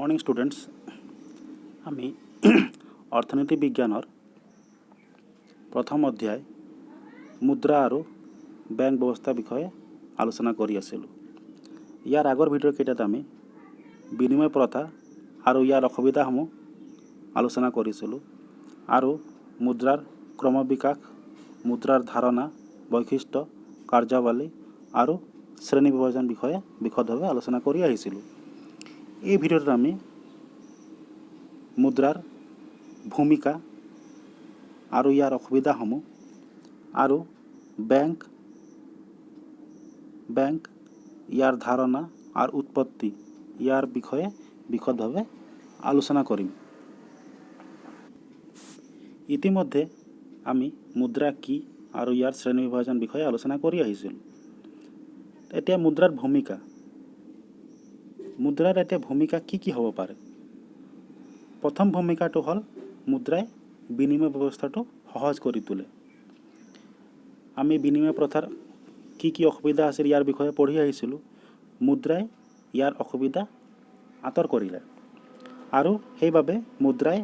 Morning students आमी अर्थनीति विज्ञानर प्रथम अध्याय मुद्रा और बैंक व्यवस्था विषय आलोचना करि आसिलो। यार आगर भिडिओ केटात आमी विनिमय प्रथा और यार असुविधाসমূह आलोचना करिसिलो और मुद्रार क्रम विकास, मुद्रार धारणा, वैशिष्ट्य, कार्यावली और श्रेणी विभाजन विषय विशदभावे आलोचना करि आइसिलो। এই ভিডিওতে আমি মুদ্রার ভূমিকা আর ইয়ার অসুবিধাসমূহ আর ব্যাংক ইয়ার ধারণা আর উৎপত্তি ইয়ার বিষয়ে বিশদভাবে আলোচনা করিম। ইতিমধ্যে আমি মুদ্রা কি আর ইয়ার শ্রেণী বিভাজন বিষয়ে আলোচনা কৰি আহিছিলোঁ। এতিয়া মুদ্রার ভূমিকা, मुद्रार एटे भूमिका की हब पारे। प्रथम भूमिका हल मुद्राय विनिमय व्यवस्था सहज कर तोले। आमी विनिमय प्रथार की असुविधा आछिल यार विषय पढ़ी आइसिलो। मुद्राय यार असुविधा आतर करिले आरो हेइबाबे मुद्राय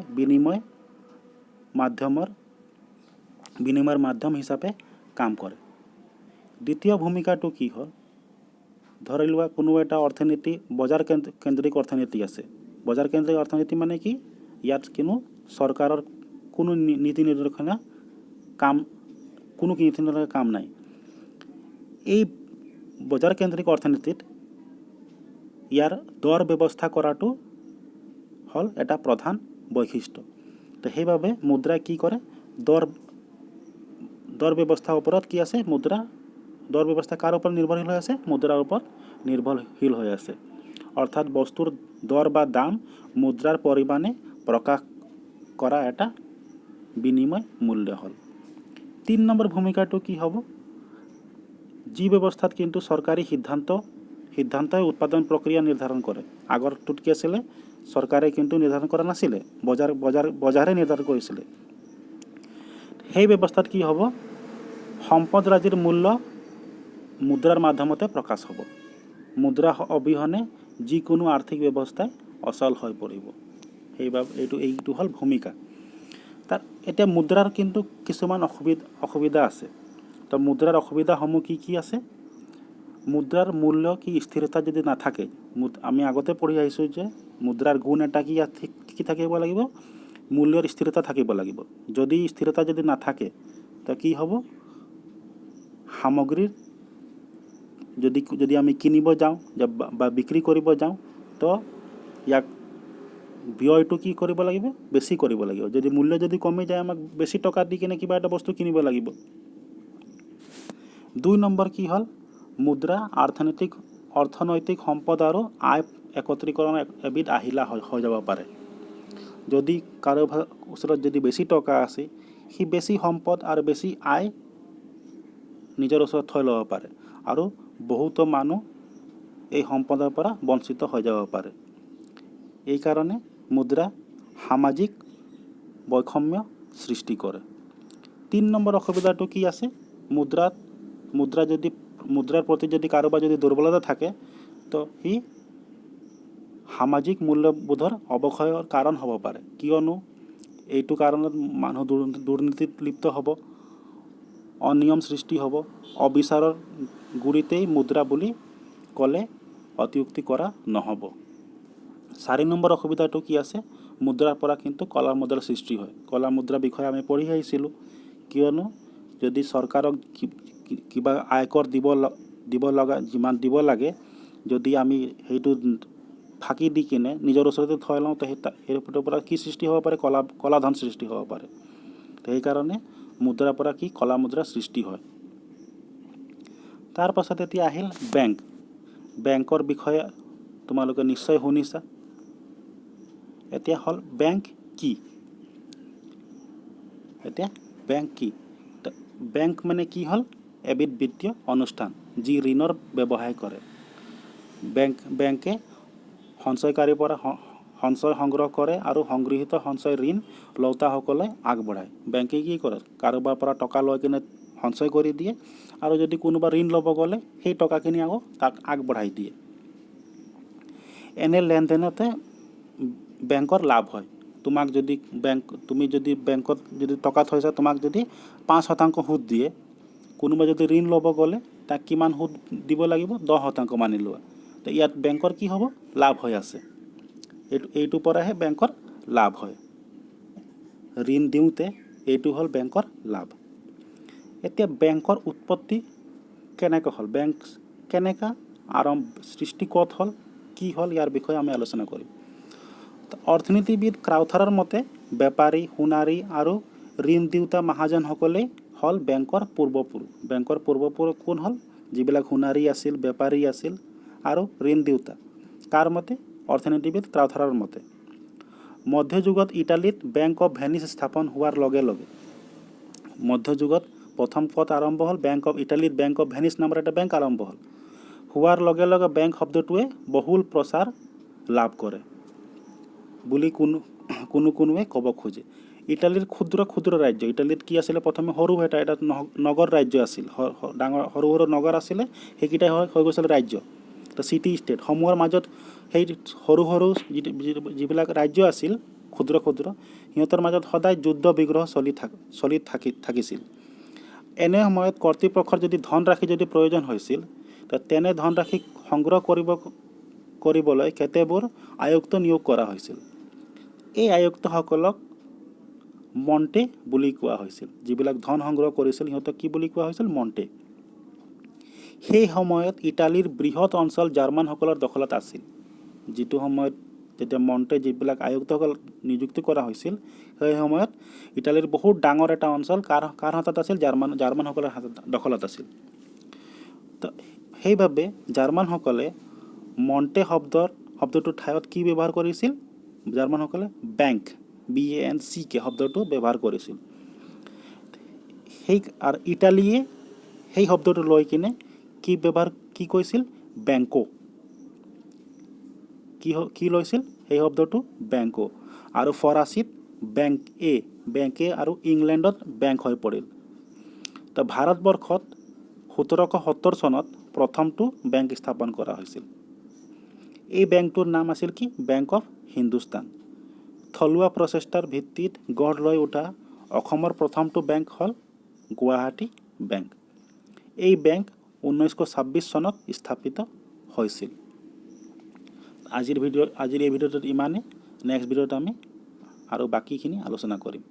विनिमयर माध्यम हिसाबे काम करे। द्वितीय भूमिका की हल धरि लुआ कोनो एटा अर्थनीति बजार केन्द्रिक अर्थनीति आछे। बजार केन्द्रिक अर्थनीति माने कि यात किनो सरकारेर कोनो नीति निर्देशना काम नाई। এই बजार केन्द्रिक अर्थनीतित यार दर व्यवस्था कराटो हल एटा प्रधान वैशिष्ट्य। तो हेइबाबे मुद्रा की करे दर व्यवस्था उपरत कि आछे मुद्रा दर व्यवस्था कार ऊपर निर्भरशील हो आछे मुद्रार ऊपर निर्भरशील हो आछे। अर्थात बस्तुर दर बा दाम मुद्रार परिमाणे प्रकाश करा एटा विनिमय मूल्य हल। 3 नम्बर भूमिका कि हब जी व्यवस्थात किन्तु सरकारी सिद्धांत उत्पादन प्रक्रिया निर्धारण करे। आगर टुट कि आछिले सरकारे किन्तु निर्धारण करा नासिले, बजारे निर्धारण करिसिले। हेइ व्यवस्थात कि हब सम्पद राजिर मूल्य मुद्रार माध्यमते प्रकाश हब। मुद्रा अबिहने जिकोनो आर्थिक व्यवस्थाय अचल हय परिब। एइटु हल भूमिका। तार एटा मुद्रार किन्तु किछुमान असुविधा आछे। तो मुद्रार असुविधाসমূह की आछे। मुद्रार मूल्य की स्थिरता यदि ना थाके, आमी आगते पढ़ी आइছো जे मुद्रार गुण एटा कि थाकिब लागिब, मूल्यर स्थिरता थाकिब लागिब। यदि स्थिरता यदि ना थाके तो कि हब सामग्रीर यदि आमी किनिब जाऊँ बा बिक्री करिब जाऊँ तो याक व्ययटो कि करिब लागिब बेसी करिब लागिब। यदि मूल्य यदि कमी जाए आमाक बेसी टका दी किने किबा एटा बस्तु किनिब लागिब। 2 नम्बर कि हल मुद्रा अर्थनैतिक सम्पद और आय एकत्रीकरण एबिध आहिला हो যাব पारे। यदि कारो ओसरत यदि बेसी टका आछे हि बेसी सम्पद और बेसी आय निजर ओसरत थৈ लब पारे और बहुत मानुह এই সম্পদৰ পৰা বঞ্চিত হৈ যাব পাৰে। এই কাৰণে মুদ্ৰা সামাজিক বৈষম্য সৃষ্টি কৰে। 3 নম্বৰ অসুবিধাটো কি আছে, মুদ্ৰাৰ প্ৰতি যদি কাৰোবাৰ যদি দুৰ্বলতা থাকে তো ই সামাজিক মূল্যবোধৰ অৱক্ষয়ৰ কাৰণ হ'ব পাৰে। কিয়নো এইটো কাৰণত মানুহ দুৰ্নীতিত লিপ্ত হ'ব, অনিয়ম সৃষ্টি হ'ব। অবিচাৰৰ গুৰিতেই মুদ্ৰা বুলি কলে অতিউক্তি কৰা নহব। 4 নম্বৰ অসুবিধাটো কি আছে, মুদ্ৰাৰ পৰা কিন্তু কলা মুদ্ৰাৰ সৃষ্টি হয়। কলা মুদ্ৰা বিষয়ে আমি পঢ়ি আহিছিলোঁ। কিয়নো যদি চৰকাৰক কিবা আয়কৰ দিব লগা যিমান দিব লাগে যদি আমি সেইটো ফাঁকি দি কিনে নিজৰ ওচৰতে থৈ লওঁ তো সেইটোৰ পৰা কি সৃষ্টি হ'ব পাৰে, কলা ধন সৃষ্টি হ'ব পাৰে। তো সেইকাৰণে মুদ্ৰাৰ পৰা কি কলা মুদ্ৰা সৃষ্টি হয়। तार पाছত এতিয়া আহিল বেংকৰ বিষয়ে তোমালোকে নিশ্চয় শুনিছা। এতিয়া হল বেংক কি। বেংক মানে কি হল এবিধ বিত্তীয় অনুষ্ঠান যি ঋণৰ ব্যৱসায় কৰে। বেংকে সঞ্চয়কাৰীৰ পৰা সঞ্চয় সংগ্ৰহ কৰে আৰু সংগৃহীত সঞ্চয় ঋণ লৌতাসকলে আগবঢ়ায়। বেংকে কি কৰে, কাৰোবাৰ পৰা টকা লৈ কিনে সঞ্চয় কৰি দিয়ে আৰু যদি কোনোবা ঋণ ল'ব গ'লে সেই টকাখিনি আকৌ তাক আগবঢ়াই দিয়ে। এনে লেনদেনতে বেংকৰ লাভ হয়। তোমাক যদি তুমি যদি বেংকত যদি টকা থৈছা, তোমাক যদি 5% সুদ দিয়ে, কোনোবাই যদি ঋণ ল'ব গ'লে তাক কিমান সুদ দিব লাগিব? 10% মানি লোৱা। তো ইয়াত বেংকৰ কি হ'ব? লাভ হৈ আছে। এইটোৰ পৰাহে বেংকৰ লাভ হয়। ঋণ দিওঁতে এইটো হ'ল বেংকৰ লাভ। এতিয়া বেংকৰ উৎপত্তি কেনেকৈ হ'ল? বেংক কেনেকৈ সৃষ্টি ক'ত হ'ল, কি হ'ল, ইয়াৰ বিষয়ে আমি আলোচনা কৰিম। অৰ্থনীতিবিদ ক্ৰাউথাৰৰ মতে বেপাৰী, সোণাৰী আৰু ঋণ দিওঁতা মহাজনসকলেই হ'ল বেংকৰ পূৰ্বপুৰুষ। বেংকৰ পূৰ্বপুৰুষ কোন হ'ল? যিবিলাক সোণাৰী আছিল, বেপাৰী আছিল আৰু ঋণ দিওঁতা। কাৰ মতে? অৰ্থনীতিবিদ ক্ৰাউথাৰৰ মতে। মধ্যযুগত ইটালীত বেংক অৱ ভেনিছ স্থাপন হোৱাৰ লগে লগে, মধ্যযুগত প্ৰথম ক'ত আৰম্ভ হ'ল? বেংক অৱ ইটালীত বেংক অৱ ভেনিছ নামৰ এটা বেংক আৰম্ভ হ'ল। হোৱাৰ লগে লগে বেংক শব্দটোৱে বহুল প্ৰচাৰ লাভ কৰে বুলি কোনোৱে ক'ব খোজে। ইটালীৰ ক্ষুদ্ৰ ক্ষুদ্ৰ ৰাজ্য, ইটালীত কি আছিলে? প্ৰথমে সৰু এটা নগৰ ৰাজ্য আছিল, ডাঙৰ সৰু সৰু নগৰ আছিলে, সেইকেইটাই হৈ গৈছিল ৰাজ্য। তো চিটি ষ্টেট সমূহৰ মাজত সেই সৰু সৰু যিবিলাক ৰাজ্য আছিল, ক্ষুদ্ৰ ক্ষুদ্ৰ, সিহঁতৰ মাজত সদায় যুদ্ধ বিগ্ৰহ চলি থাকিছিল। এনে সময়ত কৰ্তৃপক্ষৰ যদি ধনৰাশি যদি প্ৰয়োজন হৈছিল, তো তেনে ধনৰাশি সংগ্ৰহ কৰিবলৈ কেতেবোৰ আয়ুক্ত নিয়োগ কৰা হৈছিল। এই আয়ুক্তসকলক মণ্টে বুলি কোৱা হৈছিল। যিবিলাক ধন সংগ্ৰহ কৰিছিল সিহঁতক কি বুলি কোৱা হৈছিল? মণ্টে। সেই সময়ত ইটালীৰ বৃহৎ অঞ্চল জাৰ্মানসকলৰ দখলত আছিল। যিটো সময়ত যেতিয়া মণ্টে যিবিলাক আয়ুক্তসকল নিযুক্তি কৰা হৈছিল, সেই সময়ত ইটালীৰ বহুত ডাঙৰ এটা অঞ্চল কাৰ হাতত আছিল? জাৰ্মানসকলৰ দখলত আছিল। তো সেইবাবে জাৰ্মানসকলে মণ্টে শব্দটোৰ ঠাইত কি ব্যৱহাৰ কৰিছিল? জাৰ্মানসকলে বেংক, BANK শব্দটো ব্যৱহাৰ কৰিছিল। আৰু ইটালীয়ে সেই শব্দটো লৈ কিনে কি কৈছিল? বেংকো। কি লৈছিল? সেই শব্দটো বেংকো। আৰু ফৰাচীত বেংকে আৰু ইংলেণ্ডত বেংক হৈ পৰিল। তো ভাৰতবৰ্ষত 1770 চনত প্ৰথমটো বেংক স্থাপন কৰা হৈছিল। এই বেংকটোৰ নাম আছিল কি? Bank of Hindustan. থলুৱা প্ৰচেষ্টাৰ ভিত্তিত গঢ় লৈ উঠা অসমৰ প্ৰথমটো বেংক হ'ল গুৱাহাটী বেংক। এই বেংক 1926 চনত স্থাপিত হৈছিল। আজিৰ এই ভিডিঅ'টোত ইমানেই। নেক্সট ভিডিঅ'ত আমি আৰু বাকীখিনি আলোচনা কৰিম।